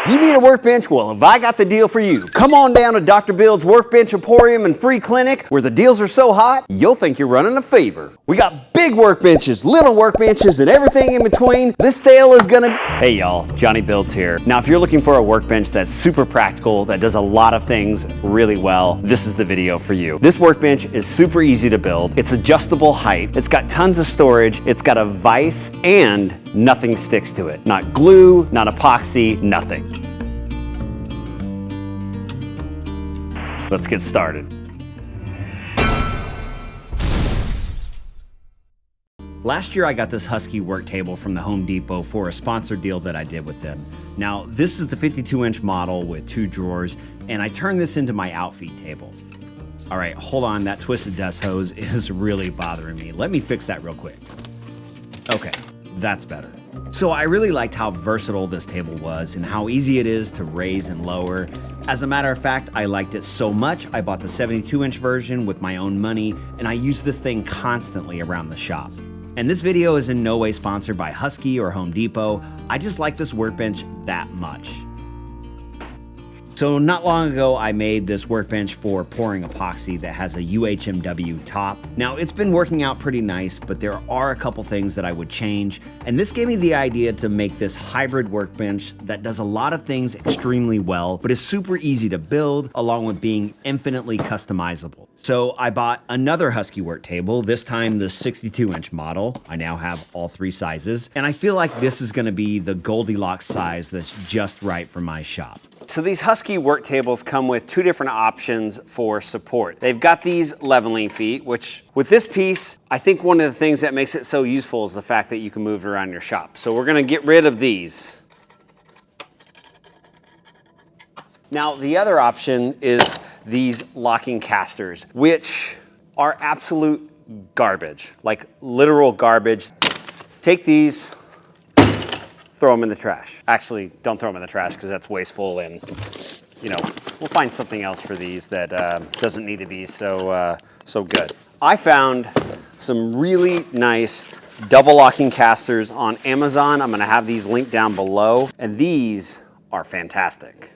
You need a workbench? Well, have I got the deal for you. Come on down to Dr. Bill's Workbench Emporium and Free Clinic, where the deals are so hot, you'll think you're running a favor. We got big workbenches, little workbenches, and everything in between. This sale is gonna... Hey y'all, Johnny Builds here. Now, if you're looking for a workbench that's super practical, that does a lot of things really well, this is the video for you. This workbench is super easy to build. It's adjustable height. It's got tons of storage. It's got a vise, and nothing sticks to it. Not glue, not epoxy, nothing. Let's get started. Last year I got this Husky work table from the Home Depot for a sponsored deal that I did with them. Now this is the 52-inch model with 2 drawers, and I turned this into my outfeed table. All right, hold on, that twisted dust hose is really bothering me. Let me fix that real quick. Okay, that's better. So I really liked how versatile this table was and how easy it is to raise and lower. As a matter of fact, I liked it so much, I bought the 72-inch version with my own money, and I use this thing constantly around the shop. And this video is in no way sponsored by Husky or Home Depot. I just like this workbench that much. So not long ago, I made this workbench for pouring epoxy that has a UHMW top. Now it's been working out pretty nice, but there are a couple things that I would change. And this gave me the idea to make this hybrid workbench that does a lot of things extremely well, but is super easy to build along with being infinitely customizable. So I bought another Husky work table, this time the 62-inch model. I now have all 3 sizes, and I feel like this is gonna be the Goldilocks size that's just right for my shop. So these Husky work tables come with 2 different options for support. They've got these leveling feet, which with this piece, I think one of the things that makes it so useful is the fact that you can move it around your shop. So we're gonna get rid of these. Now the other option is these locking casters, which are absolute garbage, like literal garbage. Take these, throw them in the trash. Actually, don't throw them in the trash because that's wasteful, and you know, we'll find something else for these that doesn't need to be so good. I found some really nice double locking casters on Amazon. I'm gonna have these linked down below, and these are fantastic.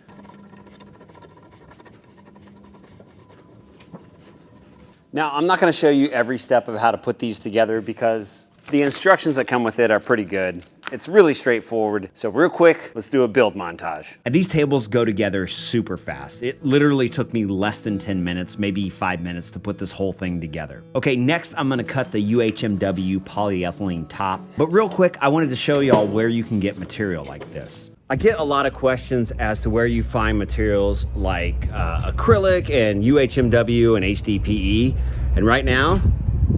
Now, I'm not gonna show you every step of how to put these together because the instructions that come with it are pretty good. It's really straightforward. So real quick, let's do a build montage. And these tables go together super fast. It literally took me less than 10 minutes, maybe 5 minutes to put this whole thing together. Okay, next I'm gonna cut the UHMW polyethylene top. But real quick, I wanted to show y'all where you can get material like this. I get a lot of questions as to where you find materials like acrylic and UHMW and HDPE. And right now,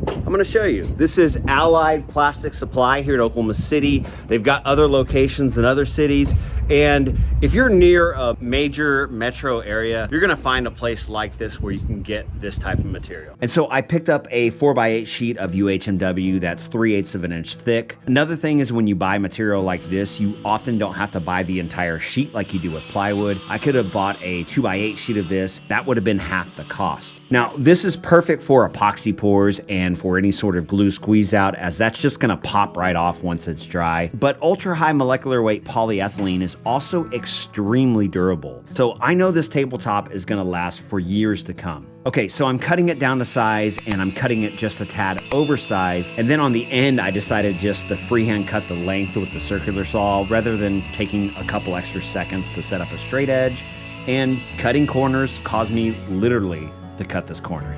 I'm gonna show you. This is Allied Plastic Supply here in Oklahoma City. They've got other locations in other cities. And if you're near a major metro area, you're gonna find a place like this where you can get this type of material. And so I picked up a 4x8 sheet of UHMW that's 3/8 of an inch thick. Another thing is when you buy material like this, you often don't have to buy the entire sheet like you do with plywood. I could have bought a 2x8 sheet of this. That would have been half the cost. Now, this is perfect for epoxy pours and for any sort of glue squeeze out, as that's just gonna pop right off once it's dry. But ultra high molecular weight polyethylene is also extremely durable. So I know this tabletop is gonna last for years to come. Okay, so I'm cutting it down to size, and I'm cutting it just a tad oversized. And then on the end, I decided just to freehand cut the length with the circular saw rather than taking a couple extra seconds to set up a straight edge. And cutting corners caused me literally to cut this corner.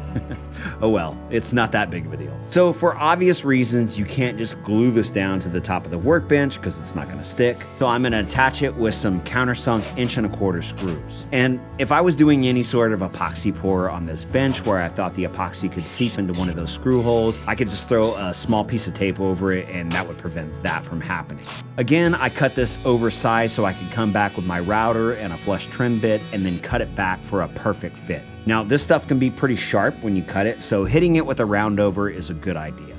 Oh well, it's not that big of a deal. So for obvious reasons, you can't just glue this down to the top of the workbench because it's not gonna stick. So I'm gonna attach it with some countersunk 1¼ screws. And if I was doing any sort of epoxy pour on this bench where I thought the epoxy could seep into one of those screw holes, I could just throw a small piece of tape over it and that would prevent that from happening. Again, I cut this oversized so I could come back with my router and a flush trim bit and then cut it back for a perfect fit. Now, this stuff can be pretty sharp when you cut it, so hitting it with a round over is a good idea.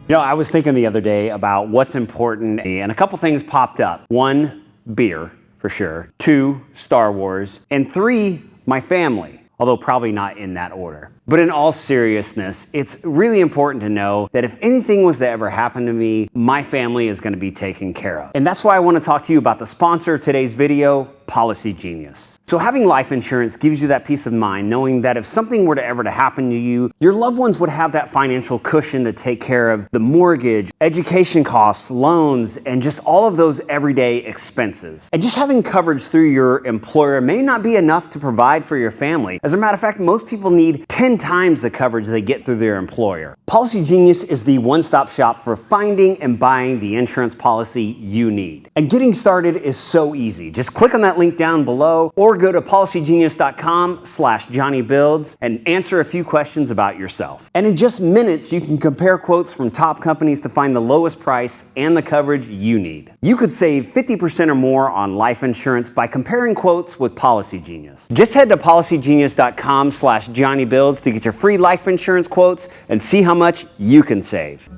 You know, I was thinking the other day about what's important, and a couple things popped up. 1, beer, for sure. 2, Star Wars. And 3, my family. although probably not in that order. But in all seriousness, it's really important to know that if anything was to ever happen to me, my family is going to be taken care of. And that's why I want to talk to you about the sponsor of today's video, Policy Genius. So having life insurance gives you that peace of mind knowing that if something were to ever to happen to you, your loved ones would have that financial cushion to take care of the mortgage, education costs, loans, and just all of those everyday expenses. And just having coverage through your employer may not be enough to provide for your family. As a matter of fact, most people need 10 times the coverage they get through their employer. Policy Genius is the one-stop shop for finding and buying the insurance policy you need. And getting started is so easy. Just click on that link down below or go to policygenius.com/JohnnyBuilds and answer a few questions about yourself. And in just minutes, you can compare quotes from top companies to find the lowest price and the coverage you need. You could save 50% or more on life insurance by comparing quotes with Policy Genius. Just head to policygenius.com/JohnnyBuilds to get your free life insurance quotes and see how much you can save.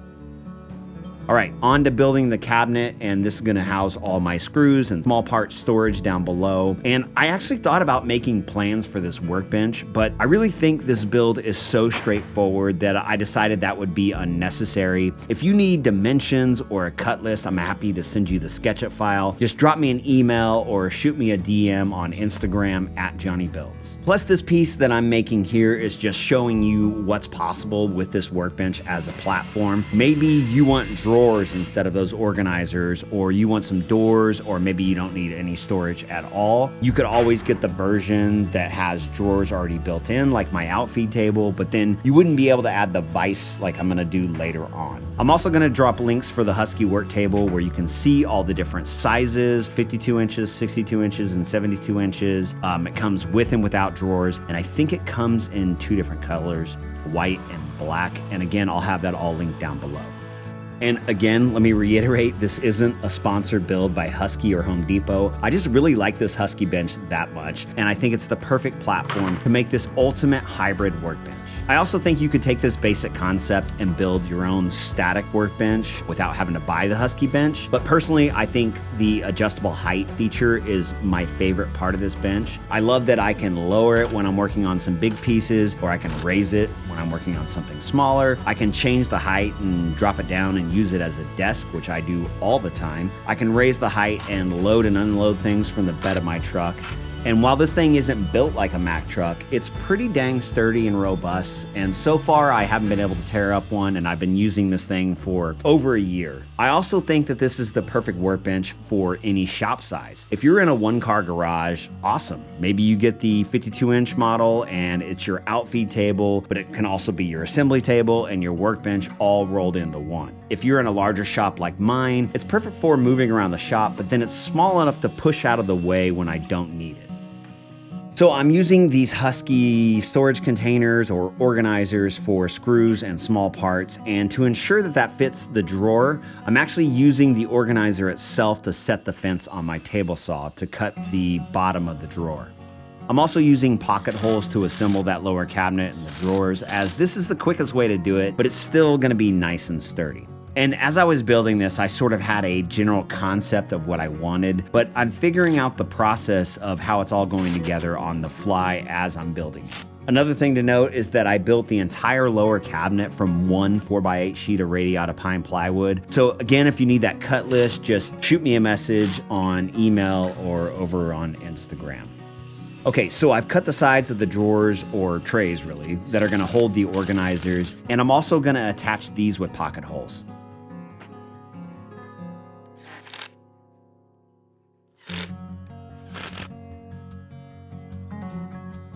All right, on to building the cabinet, and this is gonna house all my screws and small part storage down below. And I actually thought about making plans for this workbench, but I really think this build is so straightforward that I decided that would be unnecessary. If you need dimensions or a cut list, I'm happy to send you the SketchUp file. Just drop me an email or shoot me a DM on Instagram @JohnnyBuilds. Plus, this piece that I'm making here is just showing you what's possible with this workbench as a platform. Maybe you want drawers instead of those organizers, or you want some doors, or maybe you don't need any storage at all. You could always get the version that has drawers already built in, like my outfeed table, but then you wouldn't be able to add the vise like I'm gonna do later on. I'm also gonna drop links for the Husky work table where you can see all the different sizes, 52 inches, 62 inches, and 72 inches. It comes with and without drawers, and I think it comes in 2 different colors, white and black. And again, I'll have that all linked down below. And again, let me reiterate, this isn't a sponsored build by Husky or Home Depot. I just really like this Husky bench that much, and I think it's the perfect platform to make this ultimate hybrid workbench. I also think you could take this basic concept and build your own static workbench without having to buy the Husky bench. But personally, I think the adjustable height feature is my favorite part of this bench. I love that I can lower it when I'm working on some big pieces, or I can raise it when I'm working on something smaller. I can change the height and drop it down and use it as a desk, which I do all the time. I can raise the height and load and unload things from the bed of my truck. And while this thing isn't built like a Mack truck, it's pretty dang sturdy and robust. And so far, I haven't been able to tear up one, and I've been using this thing for over a year. I also think that this is the perfect workbench for any shop size. If you're in a one-car garage, awesome. Maybe you get the 52-inch model and it's your outfeed table, but it can also be your assembly table and your workbench all rolled into one. If you're in a larger shop like mine, it's perfect for moving around the shop, but then it's small enough to push out of the way when I don't need it. So I'm using these Husky storage containers or organizers for screws and small parts, and to ensure that that fits the drawer, I'm actually using the organizer itself to set the fence on my table saw to cut the bottom of the drawer. I'm also using pocket holes to assemble that lower cabinet and the drawers, as this is the quickest way to do it, but it's still gonna be nice and sturdy. And as I was building this, I sort of had a general concept of what I wanted, but I'm figuring out the process of how it's all going together on the fly as I'm building it. Another thing to note is that I built the entire lower cabinet from one 4x8 sheet of radiata pine plywood. So again, if you need that cut list, just shoot me a message on email or over on Instagram. Okay, so I've cut the sides of the drawers, or trays really, that are gonna hold the organizers, and I'm also gonna attach these with pocket holes.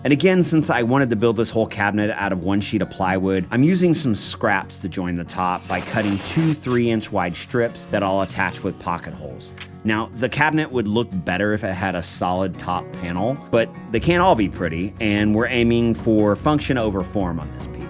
And again, since I wanted to build this whole cabinet out of one sheet of plywood, I'm using some scraps to join the top by cutting 2 3-inch wide strips that I'll attach with pocket holes. Now, the cabinet would look better if it had a solid top panel, but they can't all be pretty, and we're aiming for function over form on this piece.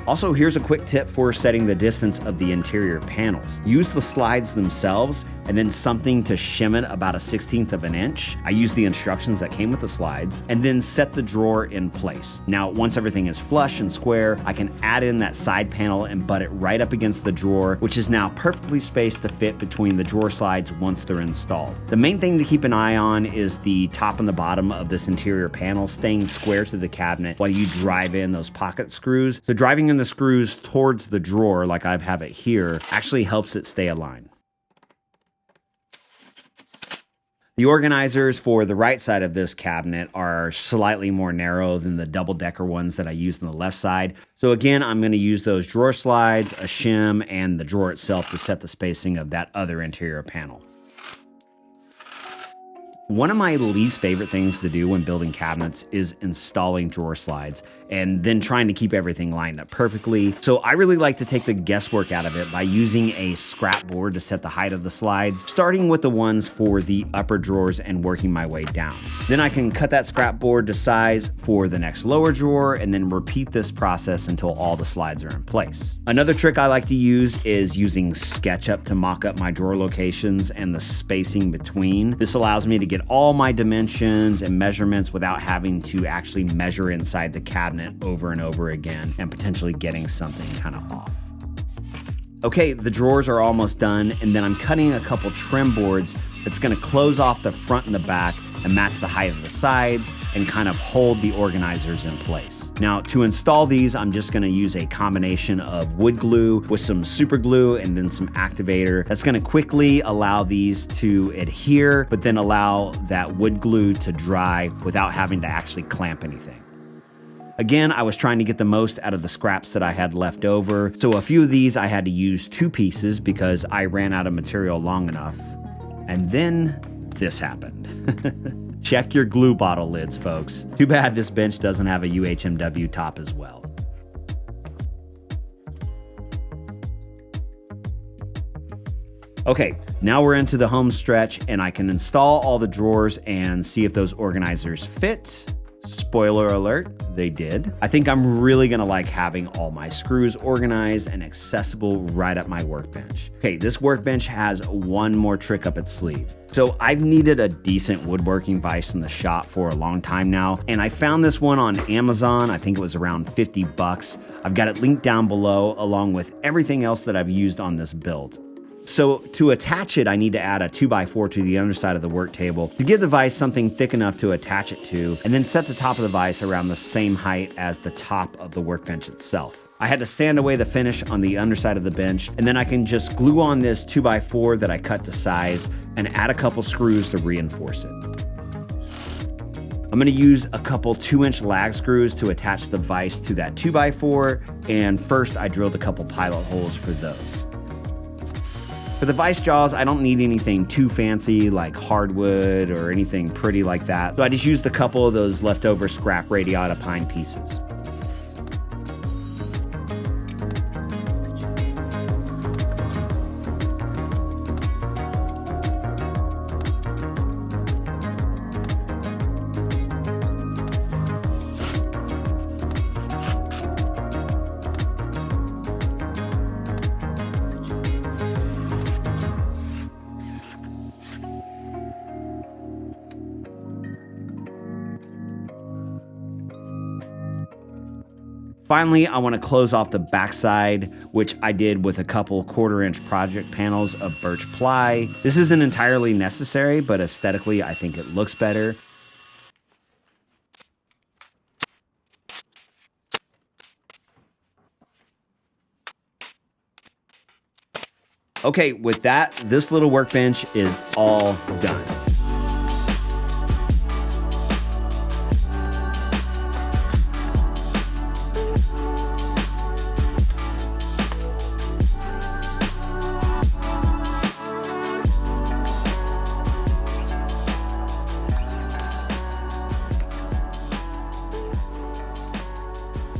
Also, here's a quick tip for setting the distance of the interior panels. Use the slides themselves and then something to shim it about 1/16 of an inch. I used the instructions that came with the slides, and then set the drawer in place. Now, once everything is flush and square, I can add in that side panel and butt it right up against the drawer, which is now perfectly spaced to fit between the drawer slides once they're installed. The main thing to keep an eye on is the top and the bottom of this interior panel staying square to the cabinet while you drive in those pocket screws. So driving in the screws towards the drawer, like I have it here, actually helps it stay aligned. The organizers for the right side of this cabinet are slightly more narrow than the double-decker ones that I used on the left side. So again, I'm going to use those drawer slides, a shim, and the drawer itself to set the spacing of that other interior panel. One of my least favorite things to do when building cabinets is installing drawer slides and then trying to keep everything lined up perfectly. So I really like to take the guesswork out of it by using a scrap board to set the height of the slides, starting with the ones for the upper drawers and working my way down. Then I can cut that scrap board to size for the next lower drawer and then repeat this process until all the slides are in place. Another trick I like to use is using SketchUp to mock up my drawer locations and the spacing between. This allows me to get all my dimensions and measurements without having to actually measure inside the cabinet over and over again and potentially getting something kind of off. Okay, the drawers are almost done, and then I'm cutting a couple trim boards that's going to close off the front and the back and match the height of the sides and kind of hold the organizers in place. Now, to install these, I'm just going to use a combination of wood glue with some super glue and then some activator. That's going to quickly allow these to adhere, but then allow that wood glue to dry without having to actually clamp anything. Again, I was trying to get the most out of the scraps that I had left over, so a few of these I had to use 2 pieces because I ran out of material long enough. And then this happened. Check your glue bottle lids, folks. Too bad this bench doesn't have a UHMW top as well. Okay, now we're into the home stretch and I can install all the drawers and see if those organizers fit. Spoiler alert, they did. I think I'm really gonna like having all my screws organized and accessible right at my workbench. Okay, this workbench has one more trick up its sleeve. So I've needed a decent woodworking vise in the shop for a long time now, and I found this one on Amazon. I think it was around 50 bucks. I've got it linked down below along with everything else that I've used on this build. So to attach it, I need to add a 2x4 to the underside of the work table to give the vise something thick enough to attach it to, and then set the top of the vise around the same height as the top of the workbench itself. I had to sand away the finish on the underside of the bench, and then I can just glue on this 2x4 that I cut to size and add a couple screws to reinforce it. I'm gonna use a couple 2-inch lag screws to attach the vise to that 2x4, and first I drilled a couple pilot holes for those. For the vise jaws, I don't need anything too fancy like hardwood or anything pretty like that. So I just used a couple of those leftover scrap radiata pine pieces. Finally, I want to close off the backside, which I did with a couple 1/4-inch project panels of birch ply. This isn't entirely necessary, but aesthetically, I think it looks better. Okay, with that, this little workbench is all done.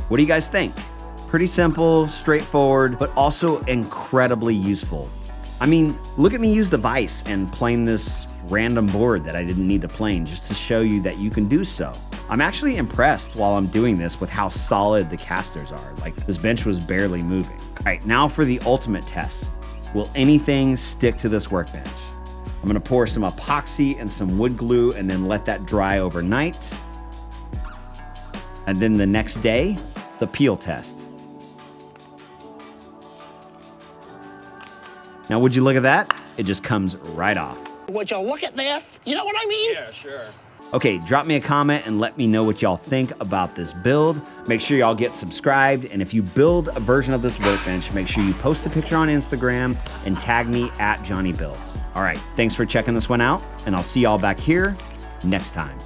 What do you guys think? Pretty simple, straightforward, but also incredibly useful. I mean, look at me use the vise and plane this random board that I didn't need to plane just to show you that you can do so. I'm actually impressed while I'm doing this with how solid the casters are. Like, this bench was barely moving. All right, now for the ultimate test. Will anything stick to this workbench? I'm gonna pour some epoxy and some wood glue and then let that dry overnight. And then the next day, the peel test. Now, would you look at that? It just comes right off. Would you look at this? You know what I mean? Yeah, sure. Okay, drop me a comment and let me know what y'all think about this build. Make sure y'all get subscribed, and if you build a version of this workbench, make sure you post a picture on Instagram and tag me at Johnny Builds. All right, thanks for checking this one out, and I'll see y'all back here next time.